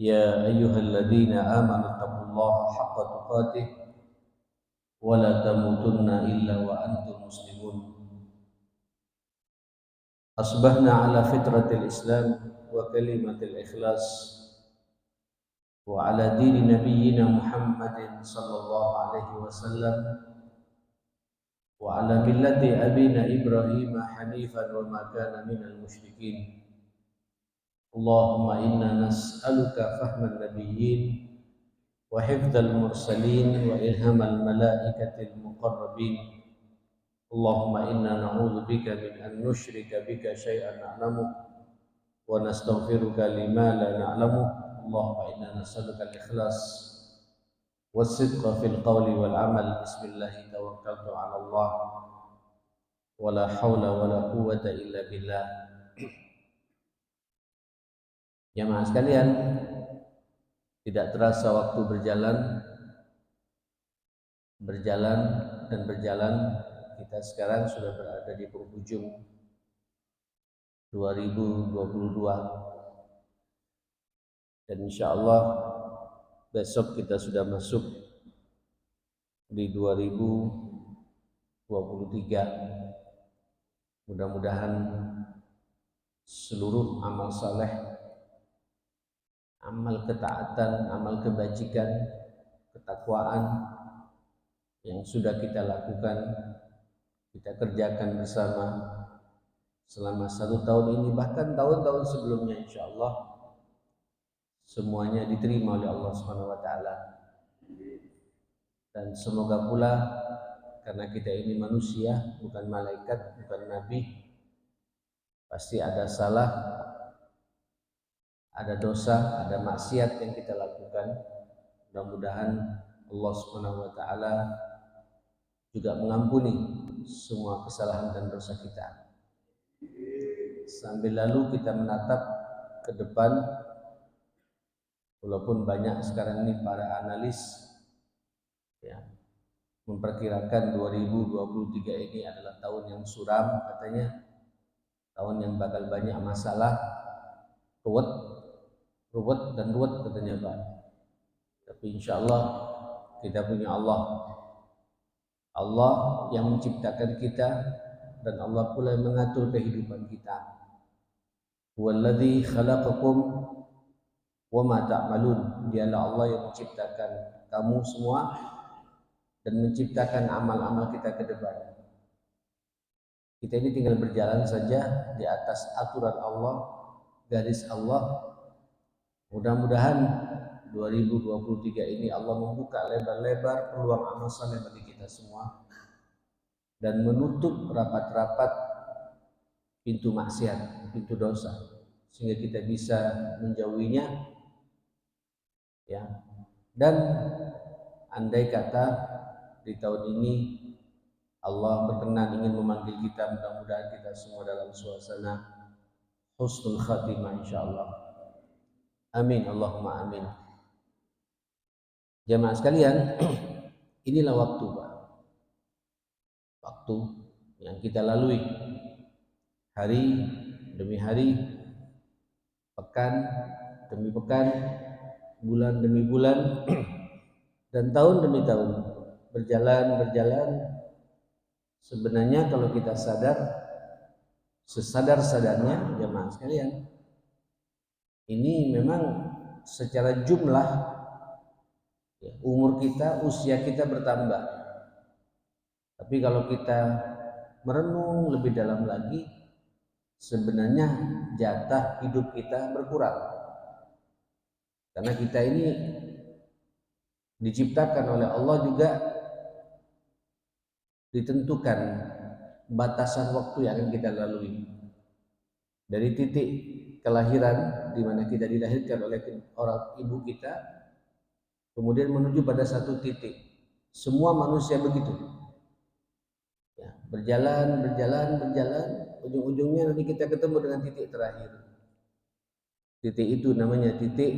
يا أيها الذين آمنوا اتقوا الله حق تقاته ولا تموتن إلا وأنتم مسلمون. أصبحنا على فطرة الإسلام وكلمة الإخلاص وعلى دين نبينا محمد صلى الله عليه وسلم وعلى ملة أبينا إبراهيم حنيفا وما كان من المشركين. اللهم إنا نسألك فهم النبيين وحفظ المرسلين وإلهام الملائكة المقربين. اللهم إنا نعوذ بك من أن نشرك بك شيئا نعلمه ونستغفرك لما لا نعلمه. اللهم إنا نسألك الإخلاص والصدق في القول والعمل. بسم الله توكلت على الله ولا حول ولا قوة إلا بالله. Jamaah sekalian, tidak terasa waktu berjalan dan berjalan. Kita sekarang sudah berada di penghujung 2022 dan insya Allah besok kita sudah masuk di 2023. Mudah-mudahan seluruh amal saleh, amal ketaatan, amal kebajikan, ketakwaan yang sudah kita lakukan, kita kerjakan bersama selama 1 tahun ini, bahkan tahun-tahun sebelumnya, insya Allah semuanya diterima oleh Allah Subhanahu wa Ta'ala. Dan semoga pula, karena kita ini manusia, bukan malaikat, bukan nabi, pasti ada salah, ada dosa, ada maksiat yang kita lakukan. Mudah-mudahan Allah Subhanahu wa Ta'ala juga mengampuni semua kesalahan dan dosa kita. Sambil lalu kita menatap ke depan, walaupun banyak sekarang ini para analis ya, memperkirakan 2023 ini adalah tahun yang suram, katanya tahun yang bakal banyak masalah, ruwet katanya Pak. Tapi insya Allah kita punya Allah yang menciptakan kita, dan Allah pula yang mengatur kehidupan kita. Huwallazi khalaqakum wa ma ta'malun. Dialah Allah yang menciptakan kamu semua dan menciptakan amal-amal kita ke depan. Kita ini tinggal berjalan saja di atas aturan Allah, garis Allah. Mudah-mudahan 2023 ini Allah membuka lebar-lebar peluang amal saleh bagi kita semua dan menutup rapat-rapat pintu maksiat, pintu dosa, sehingga kita bisa menjauhinya ya. Dan andai kata di tahun ini Allah berkenan ingin memanggil kita, mudah-mudahan kita semua dalam suasana husnul khatimah insyaallah. Amin, Allahumma amin. Jamaah sekalian, inilah waktu Pak. Waktu yang kita lalui hari demi hari, pekan demi pekan, bulan demi bulan, dan tahun demi tahun berjalan. Sebenarnya kalau kita sadar, sesadar-sadarnya jamaah sekalian, ini memang secara jumlah ya, umur kita, usia kita bertambah. Tapi kalau kita merenung lebih dalam lagi, sebenarnya jatah hidup kita berkurang. Karena kita ini diciptakan oleh Allah juga ditentukan batasan waktu yang akan kita lalui. Dari titik kelahiran di mana kita dilahirkan oleh orang ibu kita, kemudian menuju pada satu titik. Semua manusia begitu. Ya, berjalan, ujung-ujungnya nanti kita ketemu dengan titik terakhir. Titik itu namanya titik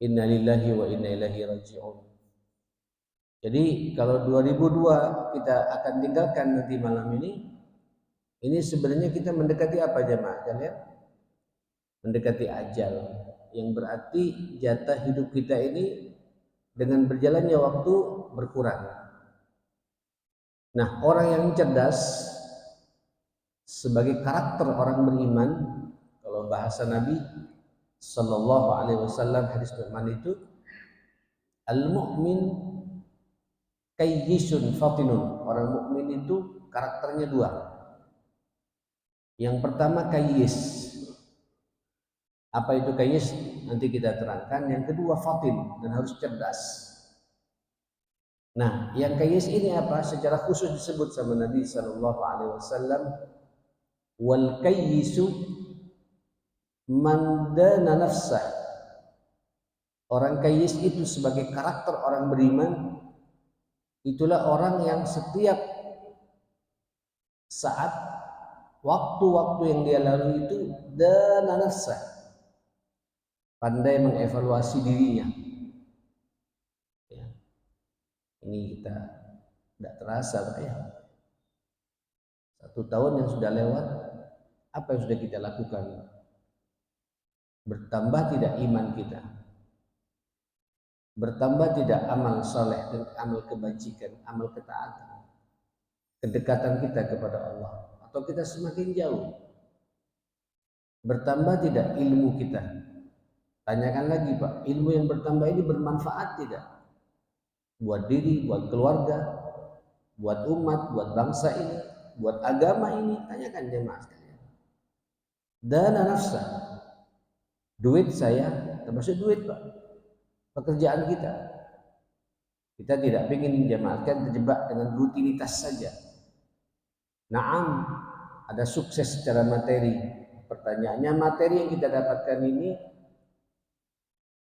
innalillahi wa inna ilaihi raji'un. Jadi kalau 2002 kita akan tinggalkan nanti malam ini sebenarnya kita mendekati apa jemaah kalian? mendekati ajal, yang berarti jatah hidup kita ini dengan berjalannya waktu berkurang. Nah, orang yang cerdas sebagai karakter orang beriman, kalau bahasa Nabi Sallallahu Alaihi Wasallam hadis Nu'man itu, al-mu'min kayyisun fatinun. Orang mukmin itu karakternya dua. Yang pertama kayyis. Apa itu kayyis? Nanti kita terangkan. Yang kedua fatin, dan harus cerdas. Nah, yang kayyis ini apa? Secara khusus disebut sama Nabi Sallallahu Alaihi Wasallam, wal kayyisu man dana nafsah. Orang kayyis itu sebagai karakter orang beriman, itulah orang yang setiap saat, waktu-waktu yang dia lalui itu dana nafsah, pandai mengevaluasi dirinya. Ya. Ini kita tidak terasa, Pak ya. 1 tahun yang sudah lewat, apa yang sudah kita lakukan? Bertambah tidak iman kita? Bertambah tidak amal saleh dan amal kebajikan, amal ketaatan, kedekatan kita kepada Allah, atau kita semakin jauh? Bertambah tidak ilmu kita? Tanyakan lagi, Pak, ilmu yang bertambah ini bermanfaat tidak? Buat diri, buat keluarga, buat umat, buat bangsa ini, buat agama ini? Tanyakan jemaah sekalian. Dana nafsa, duit saya termasuk duit, Pak. Pekerjaan kita tidak ingin jemaatkan terjebak dengan rutinitas saja. Naam, ada sukses secara materi. Pertanyaannya, materi yang kita dapatkan ini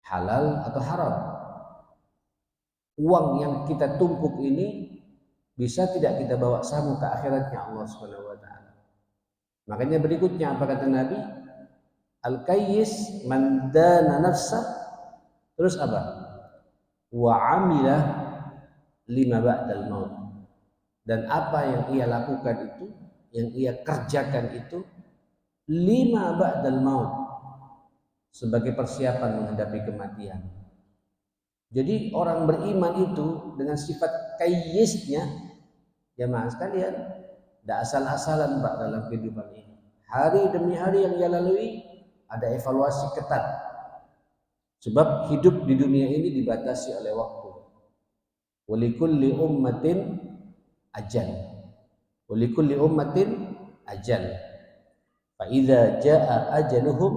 halal atau haram? Uang yang kita tumpuk ini bisa tidak kita bawa sama ke akhiratnya Allah Subhanahu wa taala? Makanya berikutnya apa kata Nabi? Al-kayyis man dana nafsah, terus apa? Wa amila lima ba'dal maut. Dan apa yang ia lakukan itu, yang ia kerjakan itu, lima ba'dal maut, sebagai persiapan menghadapi kematian. Jadi orang beriman itu dengan sifat kayyisnya, jamaah sekalian, tidak asal-asalan, Pak, dalam kehidupan ini. Hari demi hari yang ia lalui ada evaluasi ketat. Sebab hidup di dunia ini dibatasi oleh waktu. Walikulli ummatin ajal. Walikulli ummatin ajal. Fa idza jaa ajaluhum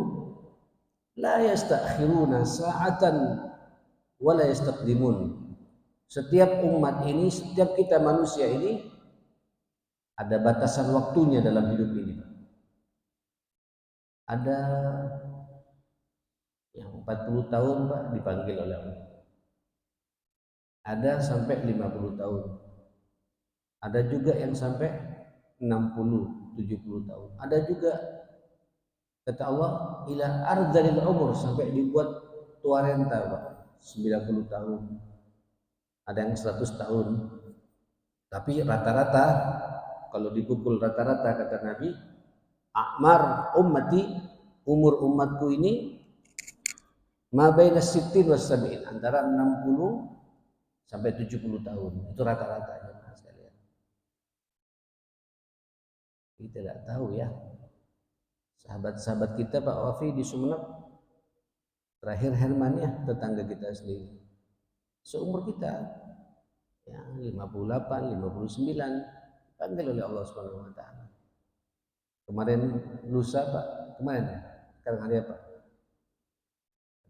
la yastakhiruna sa'atan wa la yastaqdimun. Setiap umat ini, setiap kita manusia ini ada batasan waktunya dalam hidup ini. Ada yang 40 tahun, Pak, dipanggil oleh Allah. Ada sampai 50 tahun. Ada juga yang sampai 60, 70 tahun. Ada juga, kata Allah, ila ardalil umur, sampai dibuat tua renta, Pak, 90 tahun. Ada yang 100 tahun. Tapi rata-rata, kalau dipukul rata-rata, kata Nabi, a'mar ummati, umur umatku ini ma baina sittin wa sab'in, antara 60 sampai 70 tahun. Itu rata-ratanya, Mas sekalian. Kita tidak tahu ya. Sahabat-sahabat kita, Pak Wafi di Sumeneb, terakhir Hermania, tetangga kita sendiri, seumur kita, ya 58, 59, panggil oleh Allah Subhanahu wa taala. Kemarin lusa, Pak, kemarin ya. Sekarang hari apa?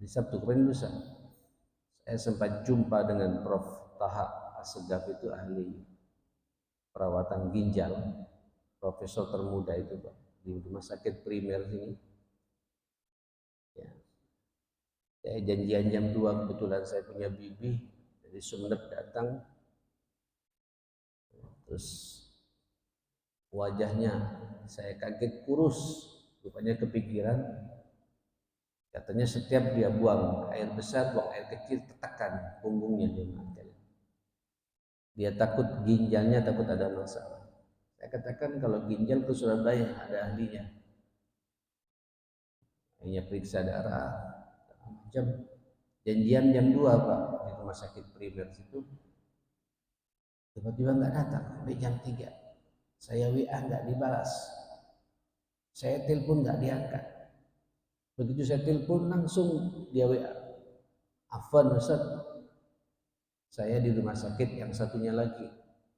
Di Sabtu, kemarin lusa. Saya sempat jumpa dengan Prof. Taha Assegaf, itu ahli perawatan ginjal, profesor termuda itu, Pak, di rumah sakit primer sini. Ya. Saya janjian jam 2, kebetulan saya punya bibi dari Sumeneb datang. Terus wajahnya saya kaget, kurus, rupanya kepikiran. Katanya setiap dia buang air besar, buang air kecil, tekan punggungnya dia. Dia takut ginjalnya, takut ada masalah. Saya katakan kalau ginjal ke Surabaya ada ahlinya. hanya periksa darah jam janjian jam 2 Pak di rumah sakit primer situ, tiba-tiba nggak datang sampai jam 3. Saya WA nggak dibalas, saya telepon nggak diangkat. Begitu saya telepon langsung dia WA, Afwan Ustaz, saya di rumah sakit yang satunya lagi,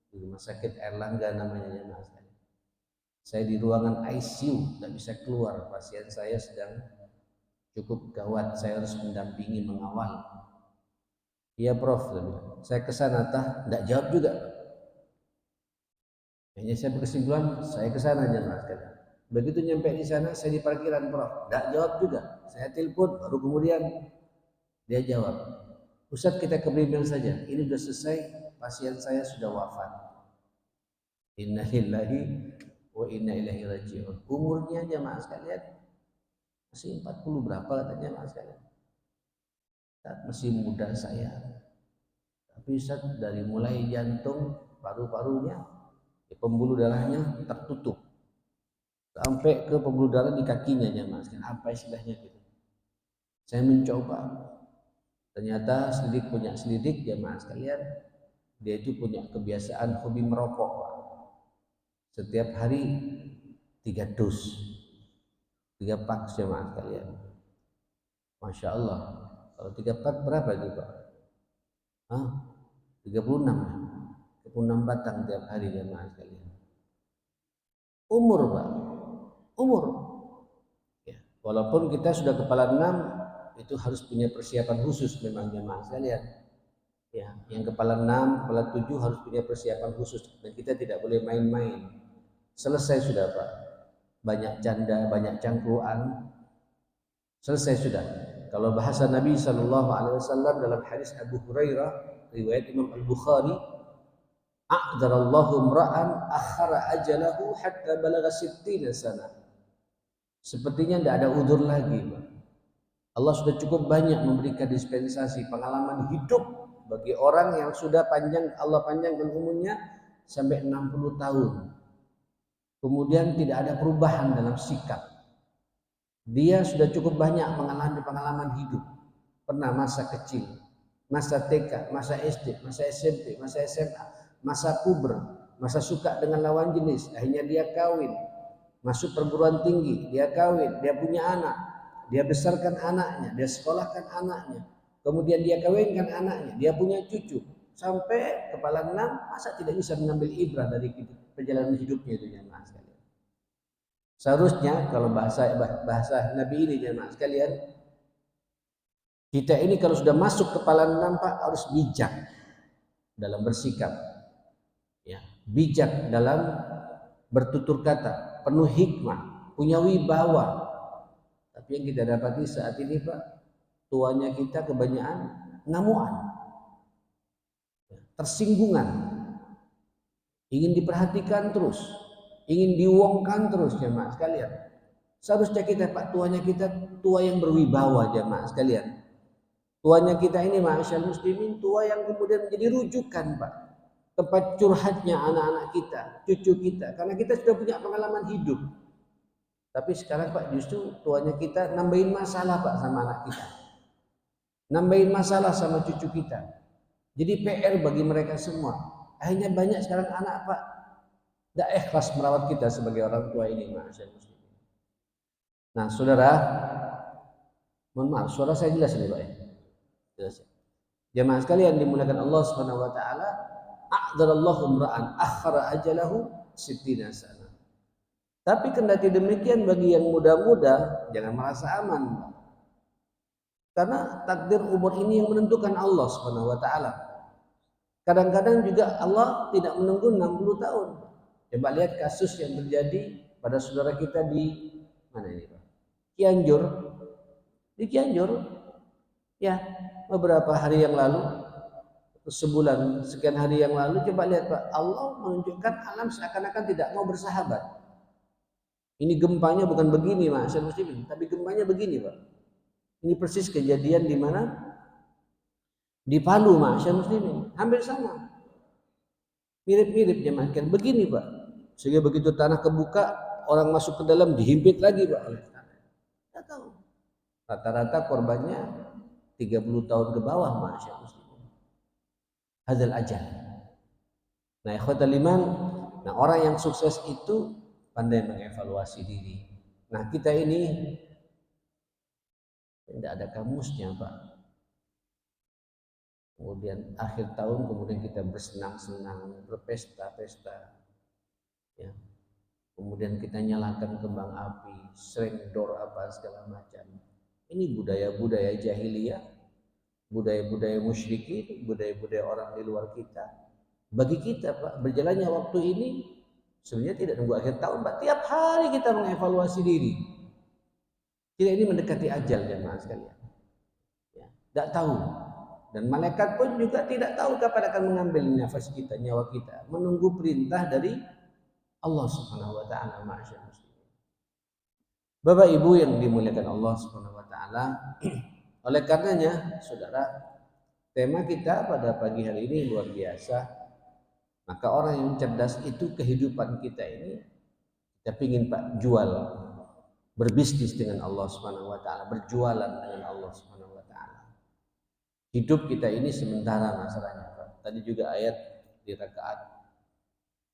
di rumah sakit Erlangga namanya ya Mas. Saya di ruangan ICU, nggak bisa keluar, pasien saya sedang cukup gawat, saya harus mendampingi, mengawal. Iya Prof, saya kesana tah, nggak jawab juga. Hanya saya berkesimpulan, saya kesana aja Mas. Begitu nyampe di sana, saya di parkiran Prof, nggak jawab juga. Saya telepon, baru kemudian dia jawab, Ustadz kita ke Bimbel saja, ini sudah selesai, pasien saya sudah wafat. Inna lillahi wa inna ilaihi raji'un. Umurnya jamaah sekalian masih 40 berapa katanya jamaah sekalian. Masih muda saya. Tapi Ustaz dari mulai jantung, paru-parunya, pembuluh darahnya tertutup. Sampai ke pembuluh darah di kakinya jamaah sekalian. Apa istilahnya gitu. Saya mencoba. Ternyata selidik punya selidik jamaah sekalian. Dia itu punya kebiasaan hobi merokok, Pak. Setiap hari 3 dus, 3 pak jemaah sekalian. Masya Allah. Kalau 3 pak berapa itu Pak? 36 ya? 36 batang tiap hari jemaah sekalian. Umur Pak, umur. Ya, walaupun kita sudah kepala 6, itu harus punya persiapan khusus memang jemaah sekalian. Ya, yang kepala 6, kepala 7 harus punya persiapan khusus dan kita tidak boleh main-main. Selesai sudah Pak, banyak canda, banyak cangkruan, selesai sudah. Kalau bahasa Nabi SAW dalam hadis Abu Hurairah riwayat Imam Al-Bukhari, a'dzarallahu imra'an akhara ajalahu hatta balagha 60 sana. Sepertinya tidak ada udzur lagi Pak. Allah sudah cukup banyak memberikan dispensasi pengalaman hidup bagi orang yang sudah panjang, Allah panjangkan umurnya sampai 60 tahun. Kemudian tidak ada perubahan dalam sikap. Dia sudah cukup banyak mengalami pengalaman hidup. Pernah masa kecil, masa TK, masa SD, masa SMP, masa SMA, masa puber, masa suka dengan lawan jenis, akhirnya dia kawin, masuk perguruan tinggi, dia kawin, dia punya anak, dia besarkan anaknya, dia sekolahkan anaknya, kemudian dia kawinkan anaknya, dia punya cucu, sampai kepala 6, masa tidak bisa mengambil ibrah dari perjalanan hidupnya itu jemaah sekalian. Seharusnya kalau bahasa Nabi ini jemaah sekalian, kita ini kalau sudah masuk kepala 6 Pak harus bijak dalam bersikap, ya, bijak dalam bertutur kata, penuh hikmah, punya wibawa. Tapi yang kita dapati saat ini Pak, tuanya kita kebanyakan ngamuan, tersinggungan, ingin diperhatikan terus, ingin diuangkan terus jemaah sekalian. Seharusnya kita Pak, tuanya kita tua yang berwibawa jemaah sekalian. Tuanya kita ini ma'asyal muslimin, tua yang kemudian menjadi rujukan Pak, tempat curhatnya anak-anak kita, cucu kita, karena kita sudah punya pengalaman hidup. Tapi sekarang Pak justru tuanya kita nambahin masalah Pak sama anak kita, nambahin masalah sama cucu kita. Jadi PR bagi mereka semua. Akhirnya banyak sekarang anak Pak tidak ikhlas merawat kita sebagai orang tua ini ma'asyal muslimin. Nah saudara, mohon maaf suara saya jelas ini Pak ya? Jelas ya? Jemaah sekalian dimuliakan Allah Subhanahu wa taala, a'dzarallahu imra'an akhara ajalahu 60 sana. Tapi kendati demikian bagi yang muda-muda jangan merasa aman. Karena takdir umur ini yang menentukan Allah Subhanahu wa taala. Kadang-kadang juga Allah tidak menunggu 60 tahun. Coba lihat kasus yang terjadi pada saudara kita di mana ini Pak? Cianjur. Di Cianjur ya, beberapa hari yang lalu, sebulan sekian hari yang lalu, coba lihat Pak, Allah menunjukkan alam seakan-akan tidak mau bersahabat. Ini gempanya bukan begini Mas muslimin, tapi gempanya begini Pak. Ini persis kejadian di mana? Di Palu Mas muslimin, hampir sama. Mirip-mirip jemaah kan begini Pak. Sehingga begitu tanah kebuka, orang masuk ke dalam dihimpit lagi Pak oleh tanah. Tidak tahu. Rata-rata korbannya 30 tahun ke bawah, Masya Allah. Hadzal ajal. Nah, ikhwatal iman, nah orang yang sukses itu pandai mengevaluasi diri. Nah, kita ini tidak ada kamusnya, Pak. Kemudian akhir tahun kemudian kita bersenang-senang, berpesta-pesta. Ya. Kemudian kita nyalakan kembang api, srengdor apa segala macam. Ini budaya-budaya jahiliyah, budaya-budaya musyrikin, budaya-budaya orang di luar kita. Bagi kita, Pak, berjalannya waktu ini sebenarnya tidak nunggu akhir tahun, Pak. Tiap hari kita mengevaluasi diri. Kita ini mendekati ajal, jemaah sekalian. Ya, tidak tahu. Dan malaikat pun juga tidak tahu kapan akan mengambil nafas kita, nyawa kita. Menunggu perintah dari Allah Subhanahu wa taala. Bapak Ibu yang dimuliakan Allah Subhanahu wa taala, oleh karenanya, Saudara, tema kita pada pagi hari ini luar biasa. Maka orang yang cerdas itu kehidupan kita ini kita pingin, Pak, jual, berbisnis dengan Allah Subhanahu wa taala, berjualan dengan Allah Subhanahu wa taala. Hidup kita ini sementara masalahnya, Pak. Tadi juga ayat di rakaat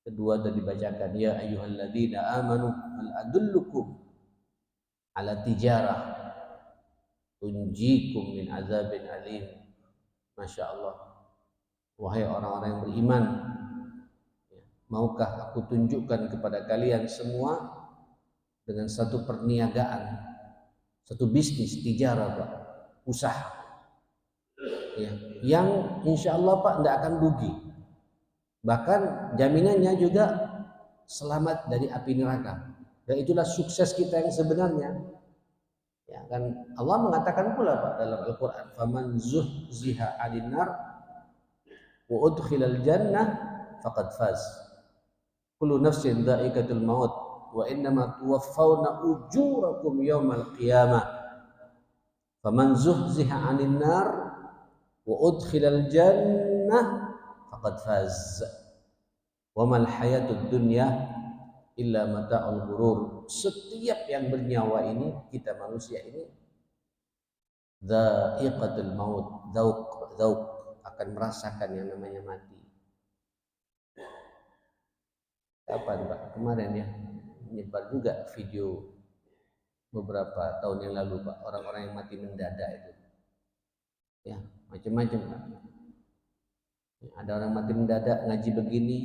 kedua tadi dibacakan, ya ayyuhalladzina amanu hal adullukum ala tijarah tunjikum min azabin alim. Masya Allah. Wahai orang-orang yang beriman, maukah aku tunjukkan kepada kalian semua dengan satu perniagaan, satu bisnis, tijarah, Pak, usaha, ya, yang insya Allah, Pak, tidak akan rugi. Bahkan jaminannya juga selamat dari api neraka. Dan itulah sukses kita yang sebenarnya. Ya kan, Allah mengatakan pula, Pak, dalam Al-Quran, faman zuhziha 'anil nar wa udkhilal jannah faqad faz. Kullu nafsin dha'iqatul maut wa innama tuwaffawna ujurakum yaumal qiyamah. Faman zuhziha 'anil nar wa udkhilal jannah faqad faz. Wa mal hayatud dunya illa mata'ul ghurur. Setiap yang bernyawa ini, kita manusia ini, dha'iqatul maut, dzauq akan merasakan yang namanya mati. Kapan, Pak? Kemarin ya, menyebar juga video beberapa tahun yang lalu, Pak, orang-orang yang mati mendadak itu. Ya, macam-macam, Pak. Ada orang mati mendadak ngaji begini,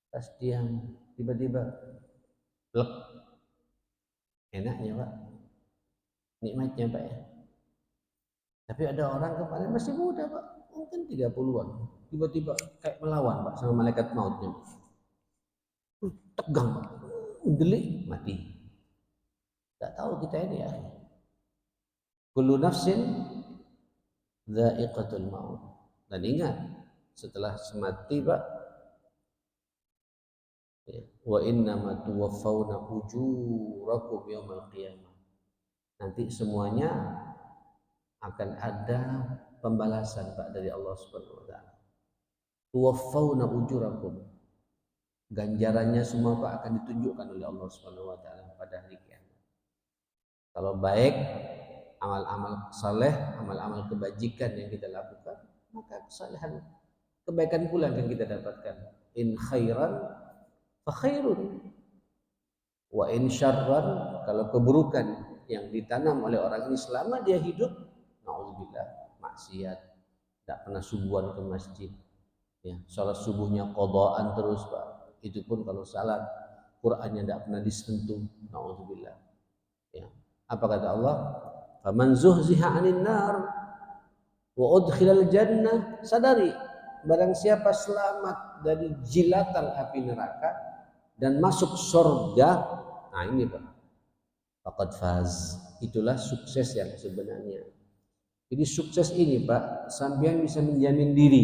pas diam, tiba-tiba plek. Enaknya, Pak. Nikmatnya, Pak, ya. Tapi ada orang kemarin masih muda, Pak, mungkin 30-an, tiba-tiba kayak melawan, Pak, sama malaikat mautnya. Tegang, Pak, delik, mati. Tak tahu kita ini, ya. Kullu nafsin dha'iqatul maut. Dan ingat, setelah mati, Pak, wa innama tuwaffawna ujurakum yaumal qiyamah. Nanti semuanya akan ada pembalasan, Pak, dari Allah Subhanahu wa taala. Tuwaffawna ujurakum. Ganjarannya semua, Pak, akan ditunjukkan oleh Allah Subhanahu wa taala pada hari kiamat. Kalau baik, amal-amal saleh, amal-amal kebajikan yang kita lakukan, maka kesalehan, kebaikan pula yang kita dapatkan. In khairan fa khairun wa in syarran, kalau keburukan yang ditanam oleh orang ini selama dia hidup, naudzubillah, maksiat, tidak pernah subuhan ke masjid, ya, salat subuhnya qadaan terus, Pak, itu pun kalau salat Qur'annya tidak pernah disentuh, naudzubillah, ya. Apa kata Allah? Faman zuhziha 'anil nar wa udkhilal jannah. Sadari, barang siapa selamat dari jilatan api neraka dan masuk surga, nah ini, Pak, faqad faz. Itulah sukses yang sebenarnya. Jadi sukses ini, Pak, sampean bisa menjamin diri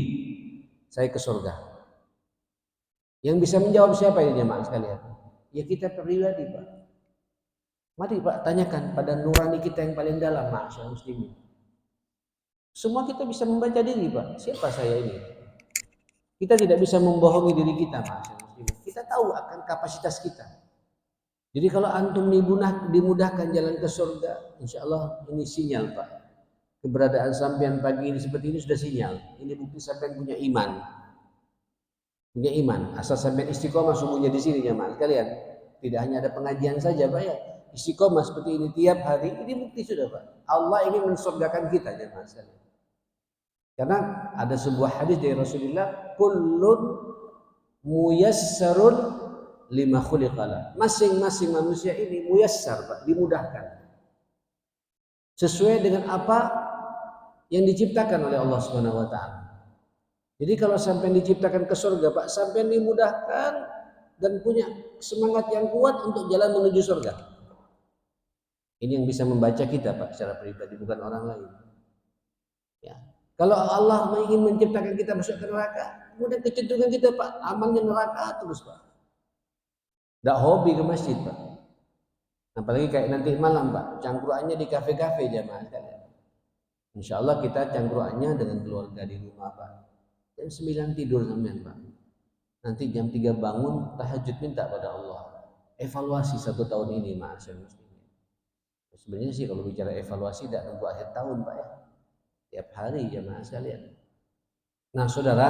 saya ke surga. Yang bisa menjawab siapa ini, jemaah sekalian? Ya kita pribadi, Pak. Mari, Pak, tanyakan pada nurani kita yang paling dalam, ma'asyar muslimin. Semua kita bisa membaca diri, Pak. Siapa saya ini? Kita tidak bisa membohongi diri kita, ma'asyar muslimin. Kita tahu akan kapasitas kita. Jadi kalau antum dimudahkan jalan ke surga, insya Allah ini sinyal Pak. Keberadaan sampean pagi ini seperti ini sudah sinyal. Ini bukti sampean punya iman. Punya iman. Asal sampean istiqomah sungguhnya di sini jemaah sekalian. Tidak hanya ada pengajian saja Pak ya. Istiqomah seperti ini tiap hari, ini bukti sudah Pak. Allah ingin mensurgakan kita jemaah sekalian. Karena ada sebuah hadis dari Rasulullah, kullun muyassarun lima khuliqala. Masing-masing manusia ini muyassar Pak, dimudahkan. Sesuai dengan apa yang diciptakan oleh Allah Subhanahu wa taala. Jadi kalau sampai diciptakan ke surga Pak, sampai dimudahkan dan punya semangat yang kuat untuk jalan menuju surga. Ini yang bisa membaca kita Pak secara pribadi, bukan orang lain. Ya. Kalau Allah ingin menciptakan kita masuk ke neraka, kemudian kecenderungan kita Pak, amalnya neraka terus Pak. Tidak hobi ke masjid Pak. Apalagi kayak nanti malam Pak, cangkruannya di kafe-kafe jamaah sekalian. Insya Allah kita cangkruannya dengan keluarga di rumah Pak. Jam 9 tidur sampean Pak. Nanti jam 3 bangun tahajud minta pada Allah. Evaluasi 1 tahun ini ma'asyar muslimin. Sebenarnya sih kalau bicara evaluasi tidak nunggu akhir tahun Pak ya. Tiap hari jamaah sekalian. Nah saudara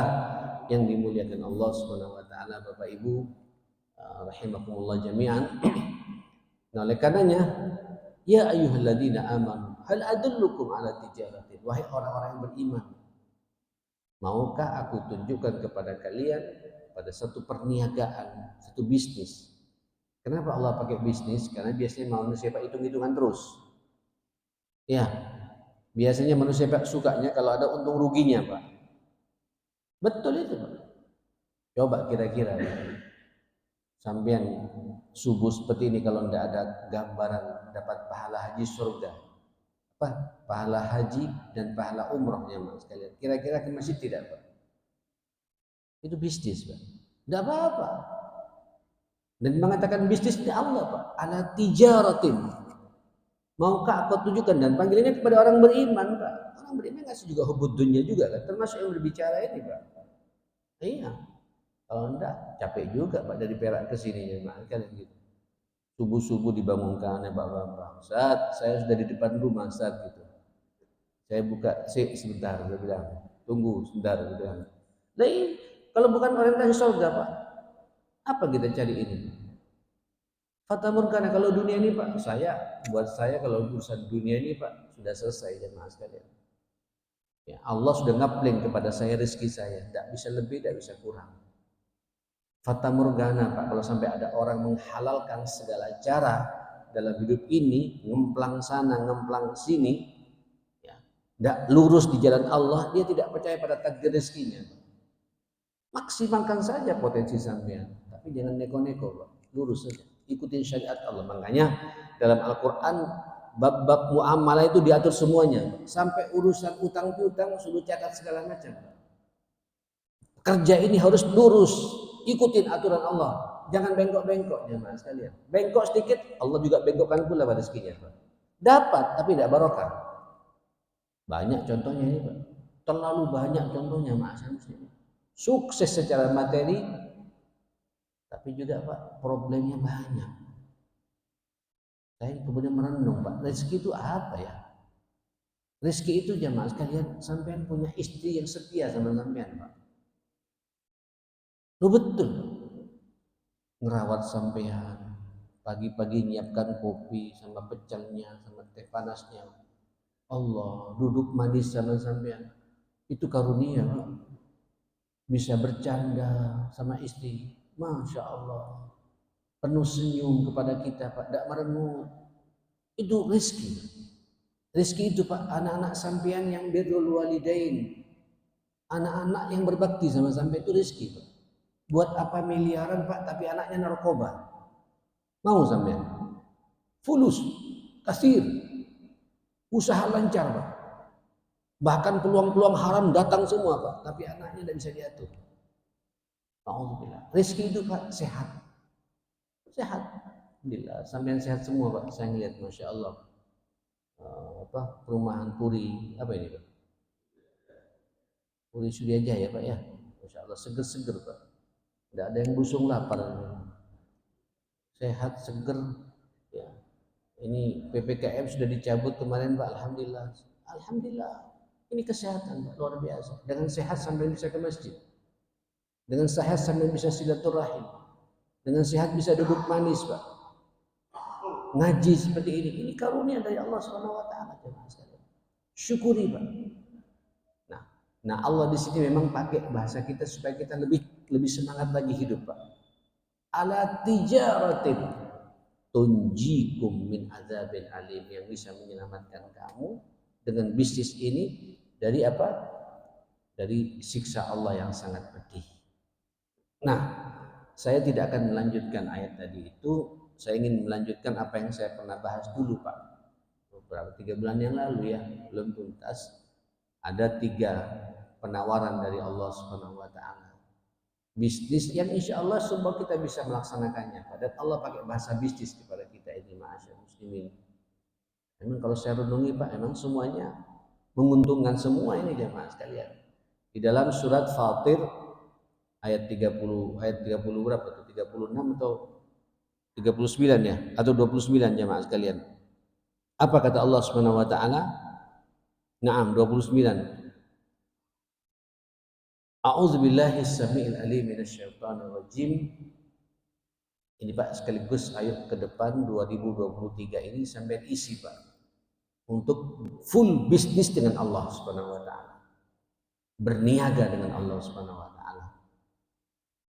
yang dimuliakan Allah Subhanahu wa taala, Bapak Ibu rahimakumullah jami'an. Nah oleh karenanya, ya ayyuhalladzina amanu hal adullukum ala tijaratin, wahai orang-orang yang beriman, maukah aku tunjukkan kepada kalian pada satu perniagaan, satu bisnis. Kenapa Allah pakai bisnis? Karena biasanya manusia Pak hitung-hitungan terus. Ya, biasanya manusia Pak sukanya kalau ada untung ruginya Pak. Betul itu Pak. Coba kira-kira sampean subuh seperti ini kalau tidak ada gambaran dapat pahala haji surga, apa pahala haji dan pahala umrohnya Mas sekalian, kira-kira ke masjid tidak Pak? Itu bisnis Pak, tidak apa-apa. Dan mengatakan bisnisnya Allah Pak, ala tijaratin, maukah aku tunjukkan, dan panggilannya kepada orang beriman Pak. Orang beriman ngasih juga hubud dunia juga kan, termasuk yang berbicara ini Pak. Iya, kalau enggak capek juga Pak dari Perak ke sini ya kalian gitu. Subuh-subuh dibangunkan ya Bapak, Ustaz, saya sudah di depan rumah Ustaz gitu. Saya buka sebentar, dia bilang, tunggu sebentar dia bilang. Nah, kalau bukan orientasi surga Pak, apa kita cari ini? Fata murkana, kalau dunia ini Pak, buat saya kalau urusan dunia ini Pak sudah selesai jemaah sekalian. Ya, Allah sudah ngapleng kepada saya rezeki saya, tidak bisa lebih, tidak bisa kurang. Fata morgana Pak, kalau sampai ada orang menghalalkan segala cara dalam hidup ini, ngemplang sana, ngemplang sini, ya, tidak lurus di jalan Allah, dia tidak percaya pada takdir rezekinya. Maksimalkan saja potensi sampean, tapi jangan neko-neko Pak, lurus saja, ikutin syariat Allah. Makanya dalam Al-Quran bab-bab muamalah itu diatur semuanya, sampai urusan utang piutang sudah catat segala macam. Kerja ini harus lurus, ikutin aturan Allah, jangan bengkok-bengkok jemaah sekalian. Bengkok sedikit, Allah juga bengkokkan pula pada rezekinya. Dapat tapi tidak barokah. Banyak contohnya ini Pak, terlalu banyak contohnya masyarakat muslim. Sukses secara materi, tapi juga Pak problemnya banyak. Saya kemudian merenung Pak, rezeki itu apa ya? Rezeki itu jemaah sekalian, sampean punya istri yang setia sama sampean Pak. Lu betul ngerawat sampean, pagi-pagi nyiapkan kopi sama pecelnya sama teh panasnya. Allah duduk manis sama sampean, itu karunia Pak. Bisa bercanda sama istri, Masya Allah, penuh senyum kepada kita Pak, tidak merenung. Itu rezeki. Rezeki itu Pak, anak-anak sampean yang birrul walidain, anak-anak yang berbakti sama sampean, itu rezeki Pak. Buat apa miliaran Pak, tapi anaknya narkoba? Mau sampean? Fulus, kasir, usaha lancar Pak. Bahkan peluang-peluang haram datang semua Pak, tapi anaknya tidak bisa diatur. Alhamdulillah. Rezeki itu Pak sehat. Sehat. Alhamdulillah. Sampean sehat semua Pak. Saya lihat Masya Allah. Perumahan Puri, apa ini Pak? Puri Suryajaya Pak ya. Masya Allah, seger-seger Pak. Tidak ada yang busung lapar. sehat, seger. Ya. Ini PPKM sudah dicabut kemarin Pak, alhamdulillah. Alhamdulillah. Ini kesehatan Pak, luar biasa. Dengan sehat sampai bisa ke masjid. Dengan sehat sampai bisa silaturahim. Dengan sehat bisa duduk manis Pak. Ngaji seperti ini karunia dari Allah Subhanahu wa taala jemaah sekalian. Syukuri Pak. Nah, Allah di sini memang pakai bahasa kita supaya kita lebih semangat lagi hidup Pak. Ala tijaratin tunjikum min adzabil alim, yang bisa menyelamatkan kamu dengan bisnis ini dari apa? Dari siksa Allah yang sangat pedih. Nah, saya tidak akan melanjutkan ayat tadi itu. Saya ingin melanjutkan apa yang saya pernah bahas dulu Pak. Beberapa 3 bulan yang lalu ya, belum tuntas. Ada 3 penawaran dari Allah Subhanahu wa taala. Bisnis yang insya Allah semua kita bisa melaksanakannya. Dan Allah pakai bahasa bisnis kepada kita ini, ma'asyar muslimin. Memang kalau saya renungi Pak, memang semuanya menguntungkan semua ini jemaah sekalian. Di dalam surat Fatir ayat 30 berapa tuh? 36 atau 39 ya? Atau 29 jemaah sekalian. Apa kata Allah Subhanahu wa taala? Naam, 29. A'udzubillahi samiil alim minasyaitonir rajim. Ini Pak sekaligus ayo ke depan 2023 ini sampai isi Pak untuk full bisnis dengan Allah Subhanahu wa taala. Berniaga dengan Allah Subhanahu wa taala.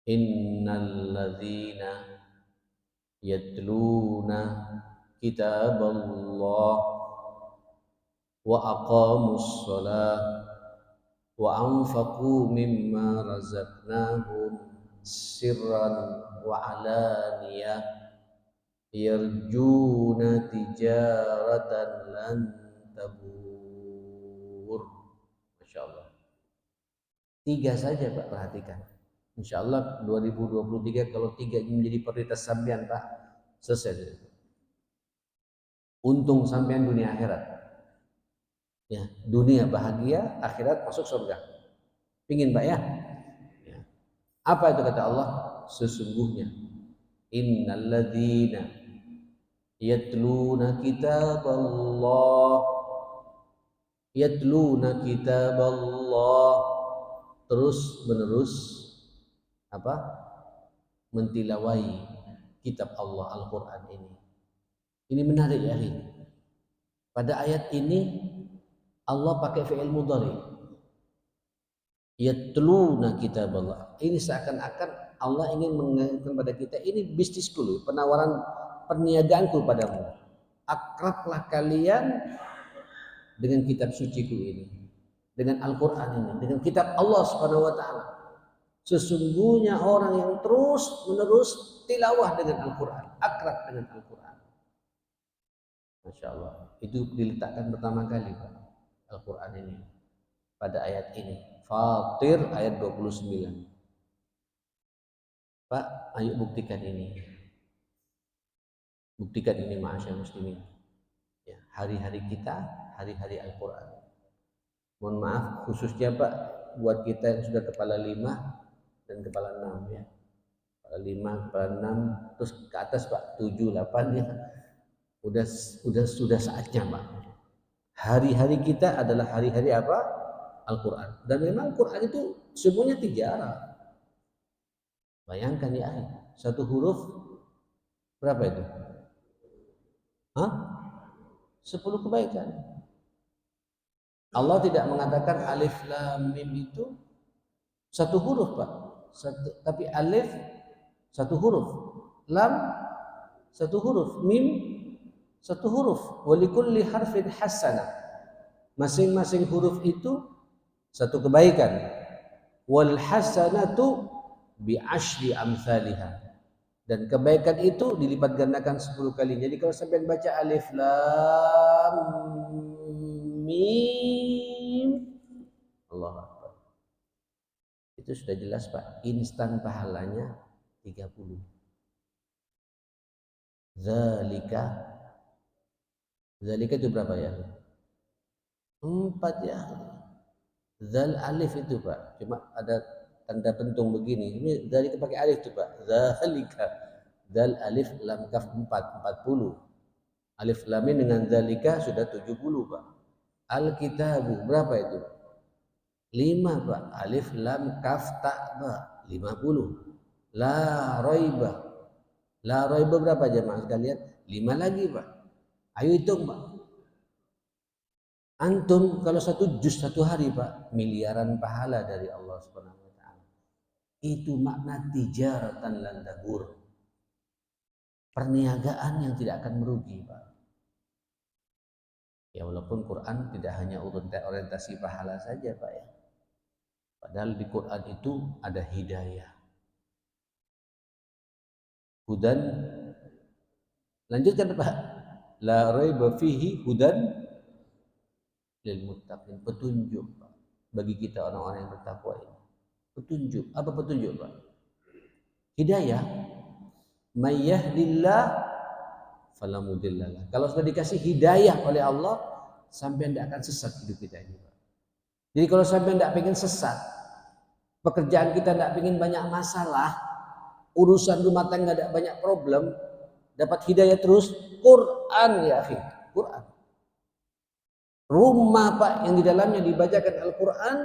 Innalladzina yatluna kitaballah wa aqamus shalah wa anfaqu mimma razaqnahum sirran wa alaniyah yarjuna tijaratan lan tabur. Masya Allah. 3 saja Pak, perhatikan. Insya Allah 2023 kalau 3 ini menjadi prioritas sampean Pak, selesai. Untung sampean dunia akhirat. Ya, dunia bahagia, akhirat masuk surga. Pingin Pak ya? Ya. Apa itu kata Allah? Sesungguhnya innalladzina yatluna kitaballah terus menerus apa? Mentilawai kitab Allah Al-Qur'an ini. Ini menarik ya ini. Pada ayat ini Allah pakai fi'il mudhari. Yatluna kitaballah. Ini seakan-akan Allah ingin mengingatkan pada kita, ini bisnisku loh, penawaran perniagaanku padamu. Akrablah kalian dengan kitab suciku ini, dengan Al-Qur'an ini, dengan kitab Allah Subhanahu wa taala. Sesungguhnya orang yang terus-menerus tilawah dengan Al-Qur'an, akrab dengan Al-Qur'an. Masya Allah, itu diletakkan pertama kali Pak, Al-Quran ini pada ayat ini, Fatir ayat 29. Pak, ayo buktikan ini ma'asyar muslimin ya, hari-hari kita, hari-hari Al-Quran. Mohon maaf khususnya Pak buat kita yang sudah kepala 5 dan kepala 6 ya, kepala 5, kepala 6, terus ke atas Pak 7, 8 ya. Sudah saatnya Pak. Hari-hari kita adalah hari-hari apa? Al-Quran. Dan memang Quran itu semuanya tijarah. Bayangkan ya, satu huruf berapa itu? 10 kebaikan. Allah tidak mengatakan alif lam mim itu satu huruf Pak. Tapi alif satu huruf, lam satu huruf, mim satu huruf. Walikulli harfin hasanah. Masing-masing huruf itu satu kebaikan. Wal hasanatu bi asyri amsalihha. Dan kebaikan itu dilipat gandakan 10 kali. Jadi kalau sampai baca alif lam mim, Allahu Akbar, itu sudah jelas Pak, instan pahalanya 30. Zalika itu berapa ya? 4 ya. Zal alif itu Pak, cuma ada tanda pentung begini. Ini dari pakai alif itu Pak. Zalika. Dal alif lam kaf 40. Alif lam mim dengan zalika sudah 70 Pak. Al-kitabu berapa itu? 5 Pak. Alif lam kaf ta Pak 50. La raiba. La raiba berapa jemaah sekalian? 5 lagi Pak. Ayo hitung Pak. Antum kalau satu juz satu hari Pak, miliaran pahala dari Allah Subhanahu wa taala. Itu makna tijaratan lan tabur. Perniagaan yang tidak akan merugi Pak. Ya walaupun Quran tidak hanya orientasi pahala saja Pak ya. Padahal di Quran itu ada hidayah. Hudan, lanjutkan Pak. La raiba fihi hudan lil muttaqin, petunjuk Pak bagi kita orang-orang yang bertakwa ini. Petunjuk, apa petunjuk Pak? Hidayah. May yahdillah fala mudhillalah. Kalau sudah dikasih hidayah oleh Allah, sampai tidak akan sesat hidup kita ini Pak. Jadi kalau sampai tidak pengen sesat, pekerjaan kita tidak pengen banyak masalah, urusan rumah tangga tidak banyak problem, dapat hidayah terus, Quran ya akhi, Quran. Rumah Pak yang di dalamnya dibacakan Al-Quran,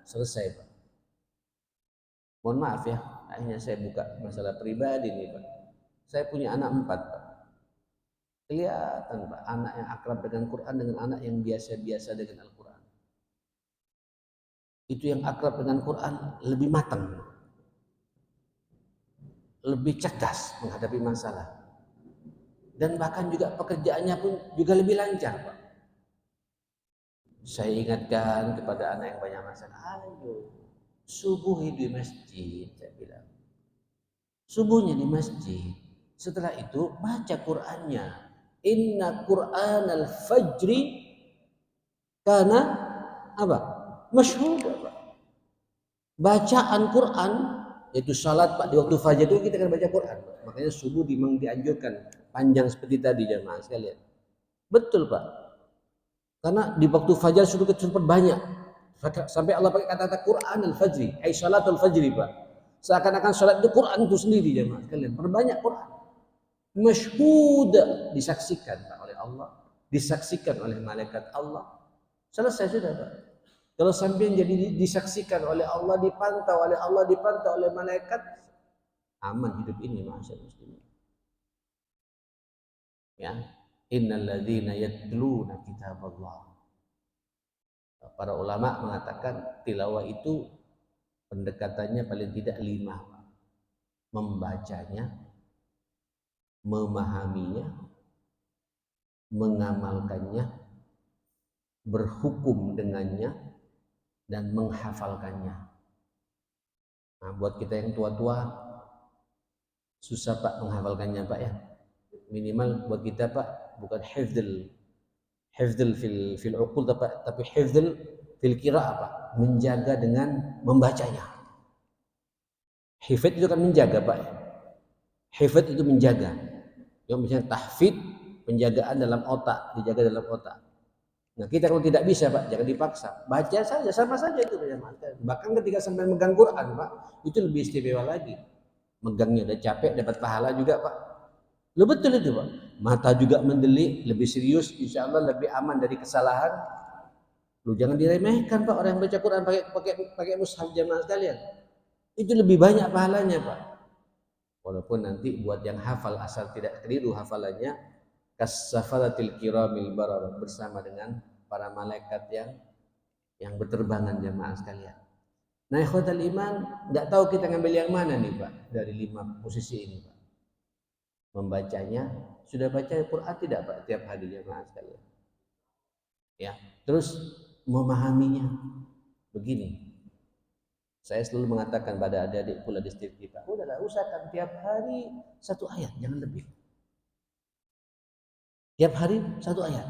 selesai Pak. Mohon maaf ya, akhirnya saya buka masalah pribadi nih Pak. Saya punya anak 4 Pak. Kelihatan Pak, anak yang akrab dengan Quran dengan anak yang biasa-biasa dengan Al-Quran. Itu yang akrab dengan Quran lebih matang, lebih cerdas menghadapi masalah. Dan bahkan juga pekerjaannya pun juga lebih lancar Pak. Saya ingatkan kepada anak yang banyak masalah, ayo subuhi di masjid, saya bilang. Subuhnya di masjid. Setelah itu baca Qur'annya. Inna Qur'an al-fajri karena apa? Masyhud Pak. Bacaan Quran yaitu salat Pak di waktu fajar itu kita akan baca Quran. Makanya subuh memang dianjurkan panjang seperti tadi jemaah sekalian. Betul Pak. Karena di waktu fajar sudah sempat banyak. Sampai Allah pakai kata-kata Quran al-fajri, ay salatul fajri Pak. Seakan-akan salat itu Quran itu sendiri jemaah sekalian. Perbanyak Quran. Masyhud, disaksikan Pak oleh Allah, disaksikan oleh malaikat Allah. Selesai sudah Pak. Kalau sampai jadi disaksikan oleh Allah, dipantau oleh Allah, dipantau oleh malaikat, aman hidup ini masyaallah muslimin. Ya. Innalladzina yatluna kitaballah. Para ulama mengatakan tilawah itu pendekatannya paling tidak 5. Membacanya, memahaminya, mengamalkannya, berhukum dengannya, dan menghafalkannya. Nah, buat kita yang tua-tua susah Pak menghafalkannya Pak ya. Minimal buat kita Pak bukan hifdzul fil uqul tapi hifdzul fil qiraah Pak, menjaga dengan membacanya. Hifdz itu kan menjaga Pak. Hifdz itu menjaga. Yang misalnya tahfidz, penjagaan dalam otak, dijaga dalam otak. Nah kita kalau tidak bisa Pak, jangan dipaksa. Baca saja, sama saja itu. Bahkan ketika sampai megang Quran Pak, itu lebih istimewa lagi. Megangnya udah capek, dapat pahala juga Pak. Lo betul itu Pak. Mata juga mendelik, lebih serius, insya Allah lebih aman dari kesalahan. Lu jangan diremehkan Pak, orang yang baca Quran pakai mushaf jamaah sekalian. Itu lebih banyak pahalanya Pak. Walaupun nanti buat yang hafal asal tidak keliru hafalannya, kasafalatil kiramil bararah, bersama dengan para malaikat yang berterbangan jamaah sekalian. Nah, ikhwatal iman, enggak tahu kita ngambil yang mana nih Pak dari 5 posisi ini Pak. Membacanya, sudah baca Quran tidak Pak tiap hari jamaah sekalian? Ya, terus memahaminya. Begini. Saya selalu mengatakan pada adik-adik pula di setiap kita, udahlah usahakan tiap hari 1 ayat, jangan lebih. Tiap hari 1 ayat.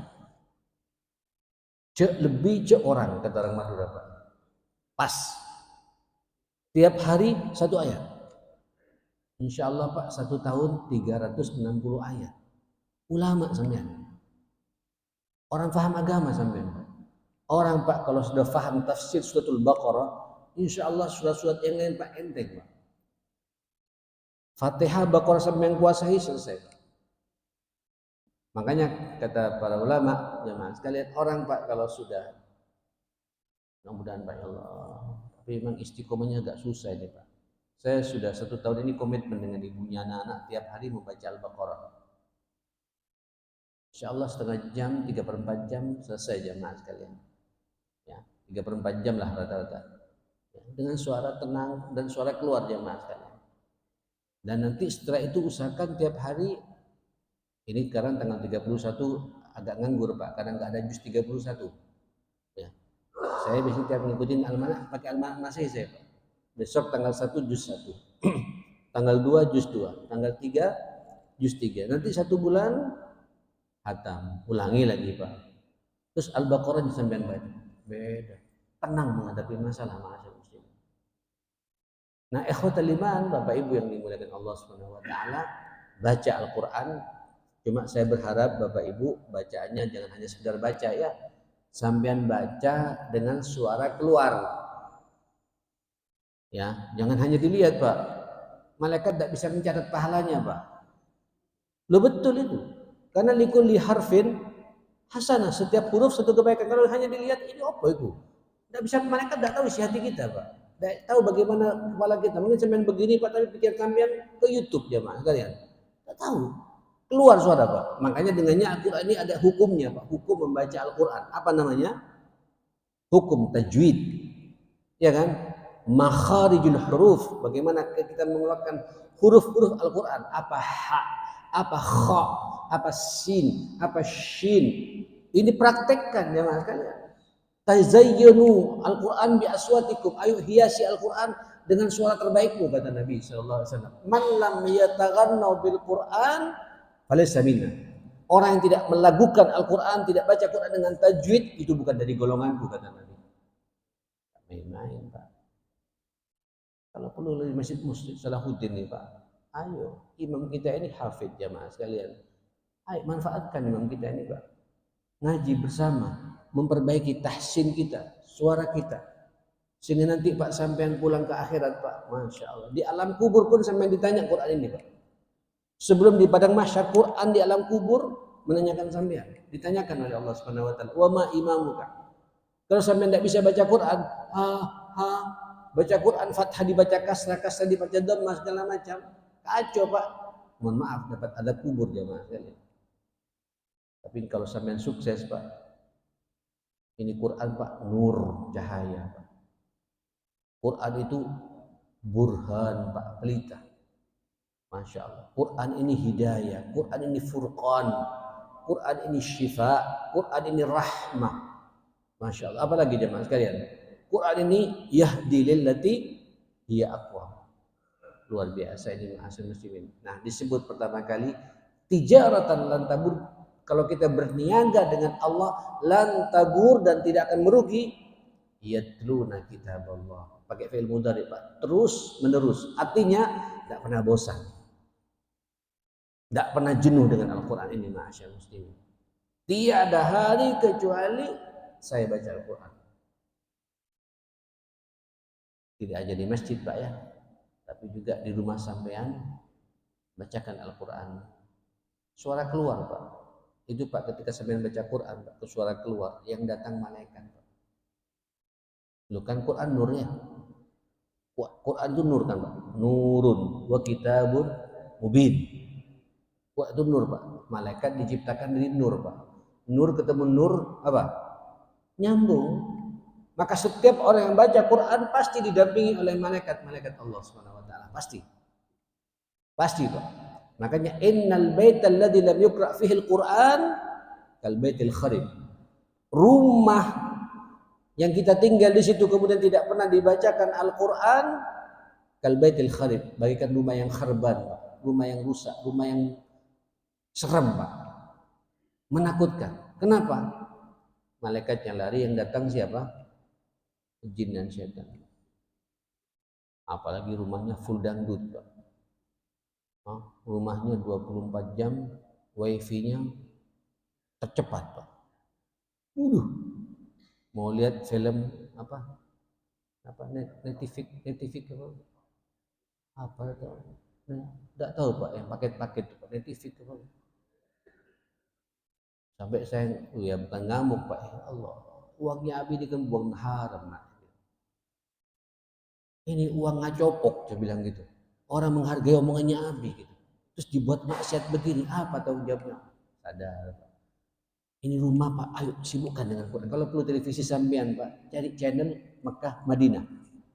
Cek lebih cek orang, kata orang Madura Pak. Pas. Tiap hari 1 ayat. Insya Allah Pak 1 tahun 360 ayat. Ulama sampean. Orang paham agama sampean. Orang Pak kalau sudah paham tafsir suratul Baqarah, insya Allah surat-surat yang lain Pak enteng Pak. Fatihah, Baqarah sampai yang kuasai selesai. Makanya kata para ulama, jemaah sekalian, orang Pak kalau sudah, mudah-mudahan Pak ya Allah, tapi memang istiqomahnya agak susah ini Pak. Saya sudah 1 tahun ini komitmen dengan ibunya anak-anak tiap hari membaca Al-Baqarah. Insya Allah setengah jam, 3/4 jam selesai jemaah sekalian. Ya, 3/4 jam lah rata-rata. Ya, dengan suara tenang dan suara keluar jemaah sekalian. Dan nanti setelah itu usahakan tiap hari, ini sekarang tanggal 31 agak nganggur Pak, karena nggak ada juz 31. Ya. Saya biasanya tiap ngikutin almanak, pakai almanak Masehi saya Pak. Besok tanggal 1 juz 1. Tanggal 2 juz 2, tanggal 3 juz 3. Nanti 1 bulan hatam, ulangi lagi Pak. Terus Al-Baqarah disampaikan baca. Beda. Tenang menghadapi masalah masyarakat muslim. Nah, ikhwatal iman, Bapak Ibu yang dimuliakan Allah Subhanahu wa taala, baca Al-Qur'an. Cuma saya berharap Bapak Ibu bacaannya jangan hanya sekedar baca ya. Sampean baca dengan suara keluar. Ya, jangan hanya dilihat, Pak. Malaikat tidak bisa mencatat pahalanya, Pak. Lo betul itu. Karena likulli harfin hasanah, setiap huruf satu kebaikan. Kalau hanya dilihat ini apa itu? Tidak bisa, malaikat tidak tahu isi hati kita, Pak. Tidak tahu bagaimana kepala kita. Mungkin sampean begini, Pak, tapi pikir sampean ke YouTube jemaah sekalian. Tidak tahu. Keluar suara Pak. Makanya dengannya Al-Quran ini ada hukumnya Pak. Hukum membaca Al-Quran. Apa namanya? Hukum tajwid. Ya kan? Makharijul huruf. Bagaimana kita mengeluarkan huruf-huruf Al-Quran. Apa ha, apa kha, apa sin, apa shin. Ini praktekkan ya mas kalian. Tazayyanu Al-Quran bi aswatikum. Ayo hiasi Al-Quran dengan suara terbaikmu kata Nabi SAW. Man lam yataghannau bil Quran falaysa minna. Orang yang tidak melakukan Al-Quran, tidak baca Quran dengan tajwid, itu bukan dari golonganku kata Nabi. Main-main Pak. Kalau perlu di Masjid Salahuddin nih Pak, ayo imam kita ini hafid jamaah sekalian. Ayo manfaatkan imam kita ini Pak. Ngaji bersama, memperbaiki tahsin kita, suara kita. Sehingga nanti Pak sampean pulang ke akhirat Pak, Masya Allah. Di alam kubur pun sampean ditanya Quran ini Pak. Sebelum di padang mahsyar, Quran di alam kubur menanyakan sampean, ditanyakan oleh Allah Subhanahu wa taala, "Wa ma imamuka?" Kalau sampean tidak bisa baca Quran, baca Quran fathah dibaca kasrah, kasrah dibaca dhammah segala macam. Kacau, Pak. Mohon maaf dapat adab kubur jemaah sekalian. Tapi kalau sampean sukses, Pak. Ini Quran, Pak, nur cahaya, Pak. Quran itu burhan, Pak, pelita. Masya Allah. Quran ini hidayah, Quran ini furqan, Quran ini syifa, Quran ini rahmah. Masya Allah. Apalagi jemaah sekalian, Quran ini yahdi lillati hiya aqwam. Luar biasa ini ma'asyiral muslimin. Nah, disebut pertama kali tijaratan lan tabur. Kalau kita berniaga dengan Allah lan tabur dan tidak akan merugi, yatluna kitab Allah. Pakai fi'il mudhari Pak. Terus menerus. Artinya tidak pernah bosan. Tidak pernah jenuh dengan Al-Quran ini ma'asyiral muslimin. Tiada hari kecuali saya baca Al-Quran. Tidak aja di masjid Pak ya, tapi juga di rumah sampean bacakan Al-Quran. Suara keluar Pak. Itu Pak ketika sampean baca Quran Pak, suara keluar yang datang malaikat Pak. Lu kan Quran nurnya. Quran itu nur kan Pak. Nurun wa kitabun mubin. Wah itu nur Pak. Malaikat diciptakan dari nur Pak. Nur ketemu nur apa? Nyambung. Maka setiap orang yang baca Quran pasti didampingi oleh malaikat Allah Subhanahu wa taala. Pasti. Pasti Pak. Makanya innal baital ladzi lam yuqra fihi al-Quran kal baitil kharib. Rumah yang kita tinggal di situ kemudian tidak pernah dibacakan Al-Quran kal baitil kharib, bagaikan rumah yang kharban, Pak. Rumah yang rusak, rumah yang serem Pak, menakutkan. Kenapa? Malaikat yang lari, yang datang siapa? Jin dan setan. Apalagi rumahnya full dangdut Pak. Rumahnya 24 jam, wifi-nya tercepat Pak. Mau lihat film apa Netifik apa itu? Tidak tahu Pak, yang paket-paket Pak, TV itu Pak. Sampai saya, ya bukan ngamuk Pak, ya Allah, uangnya Abi ini kan buang haram Pak. Ini uang ngacopok, saya bilang gitu. Orang menghargai omongannya Abi gitu. Terus dibuat maksiat begini, apa tanggung jawabnya? Sadar Pak. Ini rumah Pak, ayo sibukkan dengan Quran. Kalau perlu televisi sampean Pak, cari channel Mekah Madinah.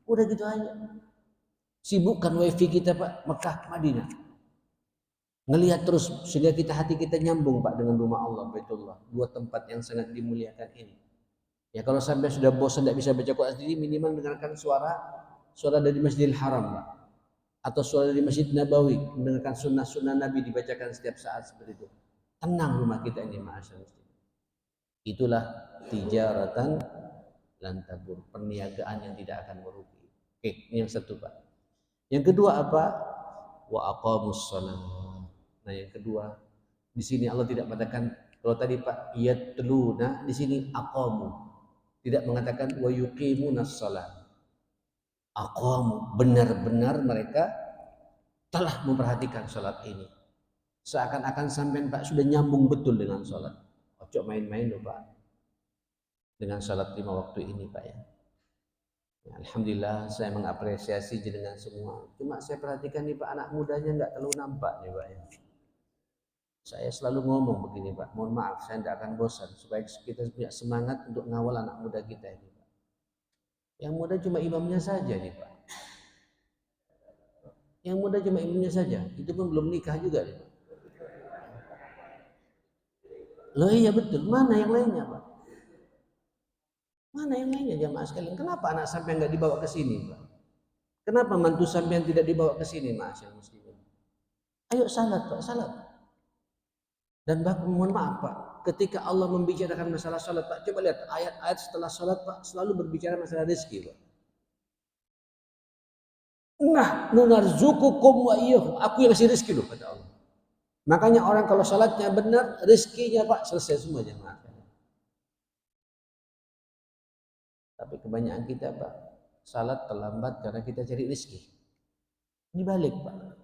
Udah gitu aja. Sibukkan wifi kita Pak, Mekah Madinah. Ngelihat terus sehingga hati kita nyambung Pak dengan rumah Allah, Baitullah. Dua tempat yang sangat dimuliakan ini. Ya kalau sampai sudah bosan tidak bisa baca Quran sendiri, minimal dengarkan suara dari Masjidil Haram Pak. Atau suara dari Masjid Nabawi, mendengarkan sunnah-sunnah Nabi dibacakan setiap saat seperti itu. Tenang rumah kita ini, ma'asyar. Itulah tijaratan lan tabur, perniagaan yang tidak akan merugi. Oke, ini yang satu Pak. Yang kedua apa? Wa aqamus shalah. Nah, yang kedua, di sini Allah tidak mengatakan, kalau tadi Pak yatluna, di sini aqamu. Tidak mengatakan wa yuqimunas shalah. Aqamu, benar-benar mereka telah memperhatikan salat ini. Seakan-akan sampai Pak sudah nyambung betul dengan salat. Ojo main-main loh Pak. Dengan salat 5 waktu ini Pak ya. Alhamdulillah saya mengapresiasi jenengan semua. Cuma saya perhatikan nih Pak, anak mudanya nggak terlalu nampak nih Pak ya. Saya selalu ngomong begini Pak, mohon maaf saya tidak akan bosan supaya kita punya semangat untuk ngawal anak muda kita ini Pak. Yang muda cuma imamnya saja nih Pak. Yang muda cuma imamnya saja, itu pun belum nikah juga nih Pak. Loh iya betul, mana yang lainnya Pak? Mana yang lainnya jamaah sekalian? Kenapa anak sampai nggak dibawa ke sini Pak? Kenapa mantu sampean tidak dibawa ke sini ma'asyar muslimin? Ayo salat Pak, salat. Dan mohon maaf Pak, ketika Allah membicarakan masalah salat Pak, coba lihat ayat-ayat setelah salat Pak selalu berbicara masalah rezeki Pak. Nah, nunarzukukum wa iyyahum. Aku yang kasih rezeki loh kata Allah. Makanya orang kalau salatnya benar, rezekinya Pak selesai semua jemaah. Tapi kebanyakan kita Pak, salat terlambat karena kita cari rezeki. Dibalik Pak.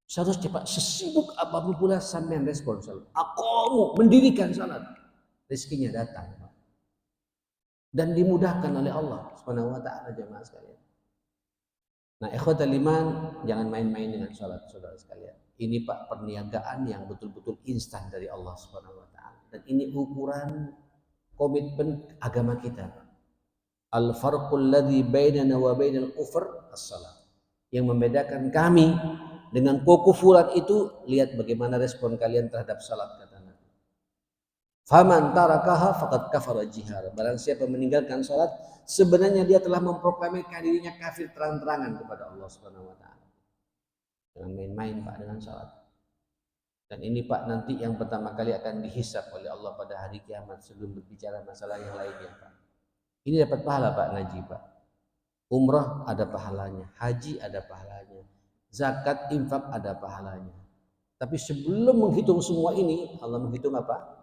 Seharusnya Pak, sesibuk apapun pula sampean respon salat. Aku mendirikan salat. Rezekinya datang Pak. Dan dimudahkan oleh Allah Subhanahu wa taala jemaah sekalian. Nah, ikhwatal iman, jangan main-main dengan salat saudara sekalian. Ini Pak perniagaan yang betul-betul instan dari Allah Subhanahu wa taala. Dan ini ukuran komitmen agama kita. Al-farqul ladzi bainana wa bainal kufr as-salat. Yang membedakan kami dengan kekufuran itu, lihat bagaimana respon kalian terhadap salat kata Nabi. Faman tarakaha faqad kafara jihar. Barang siapa meninggalkan salat, sebenarnya dia telah memproklamirkan dirinya kafir terang-terangan kepada Allah Subhanahu wa taala. Jangan main-main Pak dengan salat. Dan ini Pak nanti yang pertama kali akan dihisab oleh Allah pada hari kiamat sebelum berbicara masalah yang lainnya Pak. Ini dapat pahala Pak ngaji Pak. Umrah ada pahalanya, haji ada pahalanya, zakat, infak ada pahalanya. Tapi sebelum menghitung semua ini, Allah menghitung apa?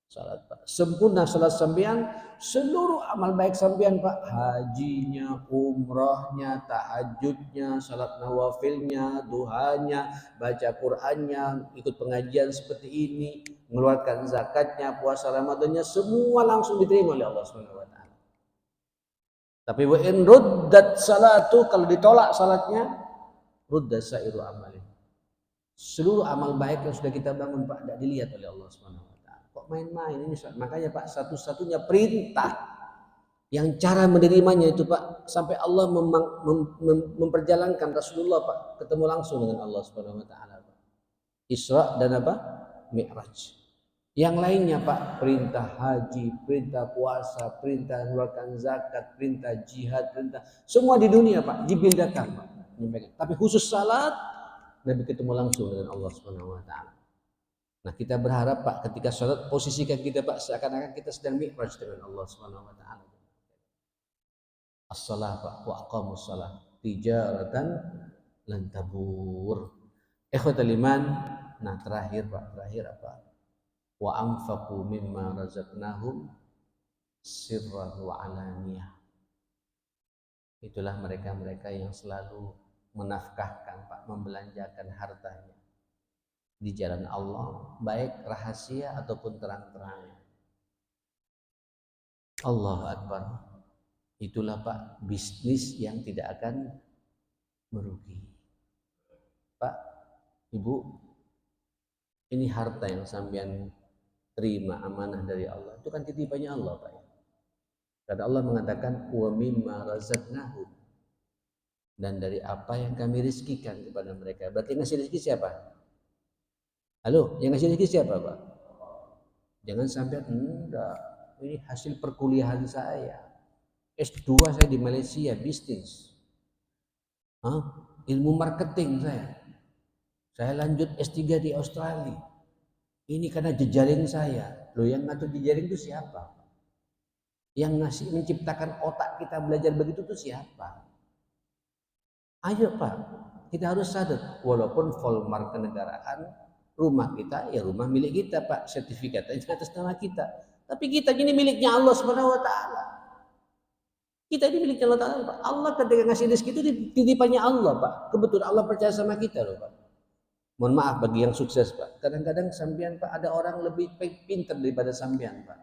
Salat Pak. Sempurna salat sampean, seluruh amal baik sampean Pak, hajinya, umrahnya, tahajudnya, salat nawafilnya, duhanya, baca Qur'annya, ikut pengajian seperti ini, mengeluarkan zakatnya, puasa Ramadannya, semua langsung diterima oleh Allah Subhanahu wa taala. Tapi wa in ruddat salatu, kalau ditolak salatnya, ruddat sairu amali. Seluruh amal baik yang sudah kita bangun Pak tidak dilihat oleh Allah Subhanahu wa taala. Kok main-main ini? Makanya Pak, satu-satunya perintah yang cara menerimanya itu Pak, sampai Allah memperjalankan Rasulullah Pak ketemu langsung dengan Allah Subhanahu wa taala. Isra dan apa? Mi'raj. Yang lainnya Pak, perintah haji, perintah puasa, perintah mengeluarkan zakat, perintah jihad, perintah semua di dunia Pak dibedakan Pak. Tapi khusus salat Nabi ketemu langsung dengan Allah Subhanahu wa taala. Nah, kita berharap Pak ketika salat posisikan kita Pak seakan-akan kita sedang mi'raj dengan Allah Subhanahu wa taala. As-shalah Pak, wa aqamus shalah tijaratan lan tabur. Ikhwatul iman, nah terakhir Pak, terakhir apa? Wa anfaqu mimma razaqnahum sirran wa alaniyah. Itulah mereka-mereka yang selalu menafkahkan Pak, membelanjakan hartanya di jalan Allah, baik rahasia ataupun terang-terangan. Allahu Akbar. Itulah Pak, bisnis yang tidak akan merugi. Pak, Ibu, ini harta yang sampean terima amanah dari Allah. Itu kan titipannya Allah, Pak. Karena Allah mengatakan wa mimma razaqnahum, dan dari apa yang kami rizkikan kepada mereka. Berarti ngasih rezeki siapa? Halo, yang ngasih rezeki siapa, Pak? Jangan sampai enggak, ini hasil perkuliahan saya. S2 saya di Malaysia, bisnis. Ilmu marketing saya. Saya lanjut S3 di Australia. Ini karena jejaring saya. Loh, yang ngatur jejaring itu siapa? Yang ngasih menciptakan otak kita belajar begitu itu siapa? Ayo Pak, kita harus sadar, walaupun Volmar kenegaraan, rumah kita ya rumah milik kita Pak, sertifikatnya atas nama kita. Tapi kita ini miliknya Allah Subhanahu wa taala. Kita ini miliknya Allah Taala, Pak. Allah ketika ngasih rezeki itu titipannya Allah, Pak. Kebetulan Allah percaya sama kita loh, Pak. Mohon maaf bagi yang sukses, Pak. Kadang-kadang sampean, Pak, ada orang lebih pintar daripada sampean, Pak.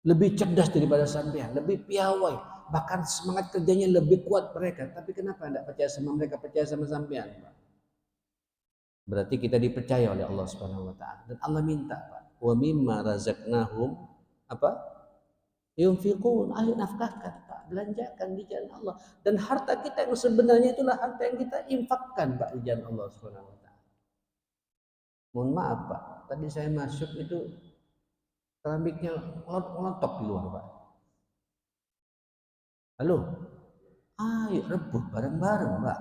Lebih cerdas daripada sampean, lebih piawai, bahkan semangat kerjanya lebih kuat mereka. Tapi kenapa tidak percaya sama mereka, percaya sama sampean, Pak? Berarti kita dipercaya oleh Allah Subhanahu wa taala. Dan Allah minta, Pak, wa mimma razaqnahum apa? Yunfiqun, ayo nafkahkan Pak, belanjakan di jalan Allah. Dan harta kita yang sebenarnya itulah harta yang kita infakkan Pak di jalan Allah Subhanahu wa taala. Mohon maaf Pak, tadi saya masuk itu keramiknya ngelotok di luar Pak. Halo, ayo rebut bareng-bareng Pak.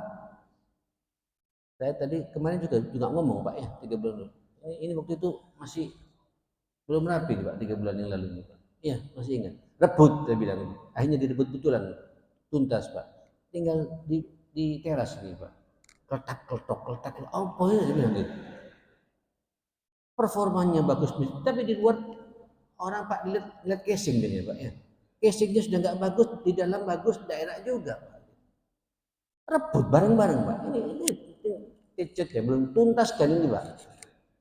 Saya tadi kemarin juga ngomong Pak ya, 3 bulan lalu. Ini waktu itu masih belum rapi Pak, 3 bulan yang lalu Pak. Iya, masih ingat. Rebut saya bilang. Akhirnya direbut betulan. Tuntas Pak. Tinggal di teras ini Pak. Kletak. Apa ya dia bilang gitu. Performanya bagus, tapi di luar orang Pak lihat casing dia Pak ya. Casingnya sudah nggak bagus, di dalam bagus, daerah juga Pak. Rebut bareng-bareng Pak. Ini kecet ya, belum tuntas kan ini Pak.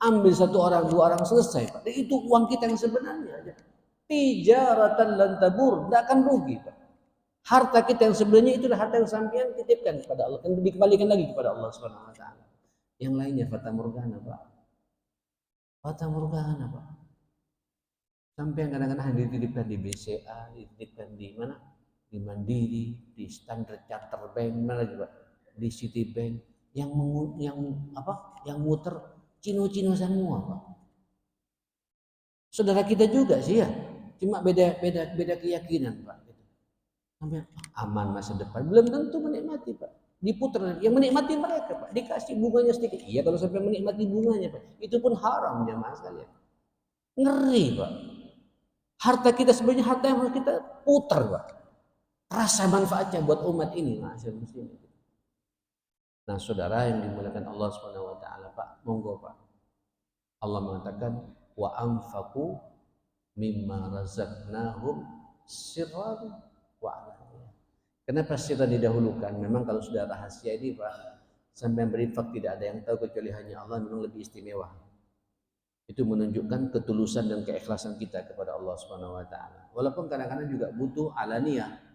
Ambil 1 orang 2 orang selesai Pak. Dan itu uang kita yang sebenarnya aja. Tijaratan lan tabur, tidak akan rugi Pak. Harta kita yang sebenarnya itulah harta yang sampean titipkan kepada Allah, dan dikembalikan lagi kepada Allah Subhanahu wa taala. Yang lainnya fata morgana Pak. Fata morgana Pak. Sampean kadang-kadang dititipkan di BCA, dititipkan di mana? Di Mandiri, di Standard Chartered Bank, mana lagi Pak? Di Citibank, yang muter Cino-Cino semua Pak. Saudara kita juga sih ya, cuma beda keyakinan Pak. Sampai aman masa depan, belum tentu menikmati Pak. Diputar, yang menikmati mereka Pak, dikasih bunganya sedikit. Iya kalau sampai menikmati bunganya Pak, itu pun haram jamaah sekalian. Ngeri Pak. Harta kita sebenarnya harta yang harus kita putar Pak. Rasa manfaatnya buat umat ini, masyarakat muslim. Nah saudara yang dimuliakan Allah Subhanahu wa taala Pak, monggo Pak. Allah mengatakan wa anfaqu mimma razaqnahum sirran wa alaniya. Kenapa sirran didahulukan? Memang kalau sudah rahasia ini Pak, sampai berinfak tidak ada yang tahu kecuali hanya Allah, memang lebih istimewa. Itu menunjukkan ketulusan dan keikhlasan kita kepada Allah Subhanahu wa taala. Walaupun kadang-kadang juga butuh alaniyah.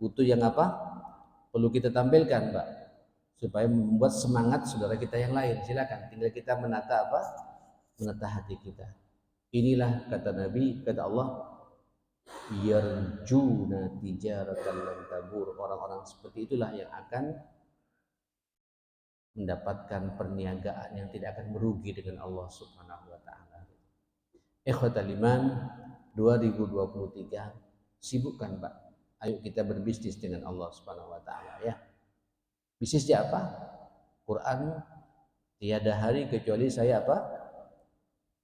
Butuh yang apa? Perlu kita tampilkan, Pak, supaya membuat semangat saudara kita yang lain. Silakan, tinggal kita menata apa? Menata hati kita. Inilah kata Nabi, kata Allah, yarjuna tijaratan lan tabur. Orang-orang seperti itulah yang akan mendapatkan perniagaan yang tidak akan merugi dengan Allah Subhanahu wa taala. Ikhwatal iman, 2023 sibukkan Pak. Ayo kita berbisnis dengan Allah Subhanahu wa taala ya. Bisnisnya apa? Quran. Tiada hari kecuali saya apa?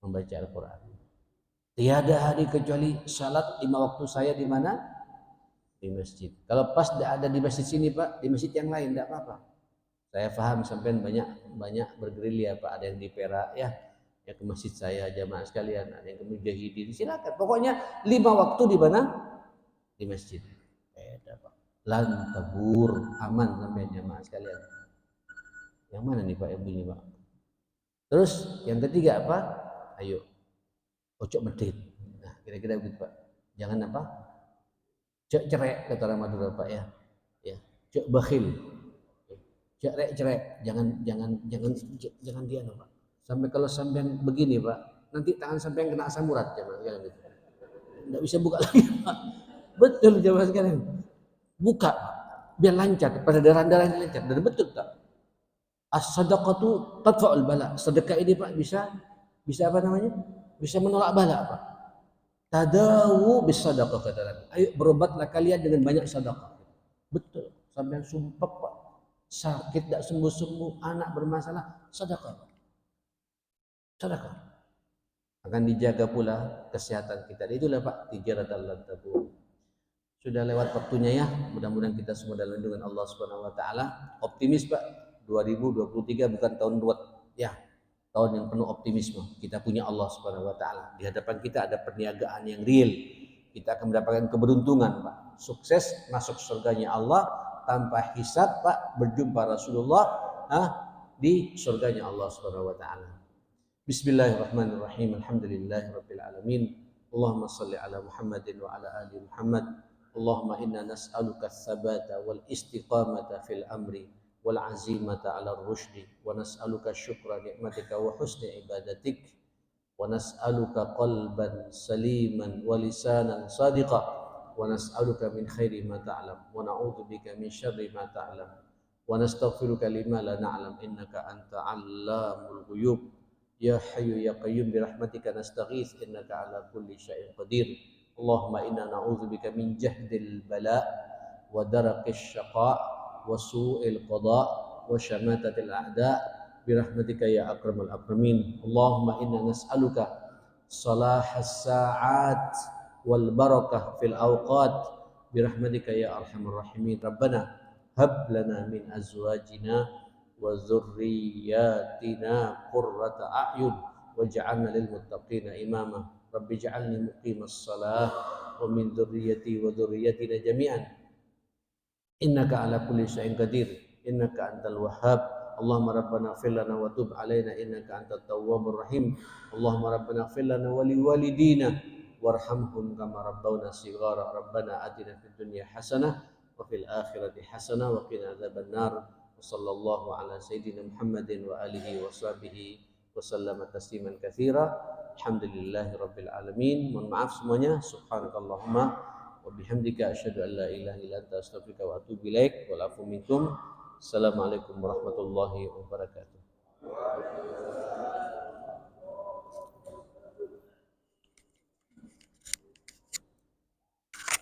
Membaca Al-Quran. Tiada hari kecuali salat 5 waktu saya di mana? Di masjid. Kalau pas tidak ada di masjid sini Pak, di masjid yang lain tidak apa-apa. Saya paham sampai banyak bergerilya Pak, ada yang di Perak ya ke masjid saya jamaah sekalian, ada yang ke Mujahidin, silakan. Pokoknya 5 waktu di mana? Di masjid. Beda Pak. lan tabur, aman sampai jamaah sekalian. Yang mana nih Pak yang bunyi Pak? Terus yang ketiga apa? Ayo, ojo medit. Nah, kira-kira begitu Pak. Jangan apa? Cek cerek kata orang Madura Pak ya. Ya, cek bakhil. Cerek, jangan dia Pak. Sampai kalau sampean begini Pak, nanti tangan sampean kena asam urat jangan gitu. Enggak bisa buka lagi Pak. Betul jamaah sekalian. Buka Pak. Biar lancar, pada darah-darah ini lancar. Dan betul tak? As-sadaqatu tadfa'ul bala. Sedekah ini Pak bisa apa namanya? Bisa menolak bala Pak. Tadawu bis sadaqah kata Nabi. Ayo berobatlah kalian dengan banyak sedekah. Betul. Sampai sumpah Pak. Sakit tidak sembuh-sembuh, anak bermasalah, sedekah. Sedekah. Akan dijaga pula kesehatan kita. Itulah Pak, tijaratan lan tabur. Sudah lewat waktunya ya. Mudah-mudahan kita semua dalam lindungan Allah Subhanahu wa taala. Optimis Pak. 2023 bukan tahun buat ya, tahun yang penuh optimisme. Kita punya Allah Subhanahu wa taala. Di hadapan kita ada perniagaan yang real. Kita akan mendapatkan keberuntungan, Pak. Sukses masuk surganya Allah tanpa hisab, Pak. Berjumpa Rasulullah di surganya Allah Subhanahu wa taala. Bismillahirrahmanirrahim. Alhamdulillahirabbil alamin. Allahumma shalli ala Muhammadin wa ala ali Muhammad. Allahumma inna nas'aluka ats-tsabata wal istiqamata fil amri wal azimata 'ala ar-rusydi wa nas'aluka syukra ni'matika wa husni ibadatik wa nas'aluka qalban saliman wa lisanan sadiqa wa nas'aluka min khairi ma ta'lam wa na'udzu bika min syarri ma ta'lam wa nastaghfiruka lima la na'lam innaka anta 'allamul ghuyub ya hayyu ya qayyum bi rahmatika nastaghits innaka 'ala kulli syai'in qadir. Allahumma inna na'udzubika min jahdil bala wa darakish syaqa wa su'il qada wa syamatatil a'da bi rahmatika ya akramal akramin. Allahumma inna nas'aluka salahas sa'at wal barakah fil awqat bi rahmatika ya arhamar rahimin. Rabbana hab lana min azwajina wa dzurriyyatina qurrata a'yun waj'alna lil muttaqina imama. Rabbi ja'alni muqimas salah wa min dzurriyyati wa dzurriyyatina jami'an innaka ala kulli syai'in qadir innaka antal wahhab. Allahumma rabbana ighfir lana wa tub alaina innaka antat tawwabur rahim. Allahumma rabbana ighfir lana wa liwalidina warhamhum kama rabbawna shighara. Rabbana atina fid dunya hasanah wa fil akhirati hasanah wa qina adzabannar. Wa sallallahu ala sayyidina Muhammadin wa alihi wa sahbihi wa sallama tasliman katsira. Alhamdulillahi rabbil alamin. Mohon maaf semuanya. Subhanakallahumma wa bihamdika asyhadu an la ilaha illa anta astaghfiruka wa atubu ilaik. Wal afu minkum. Assalamualaikum warahmatullahi wabarakatuh.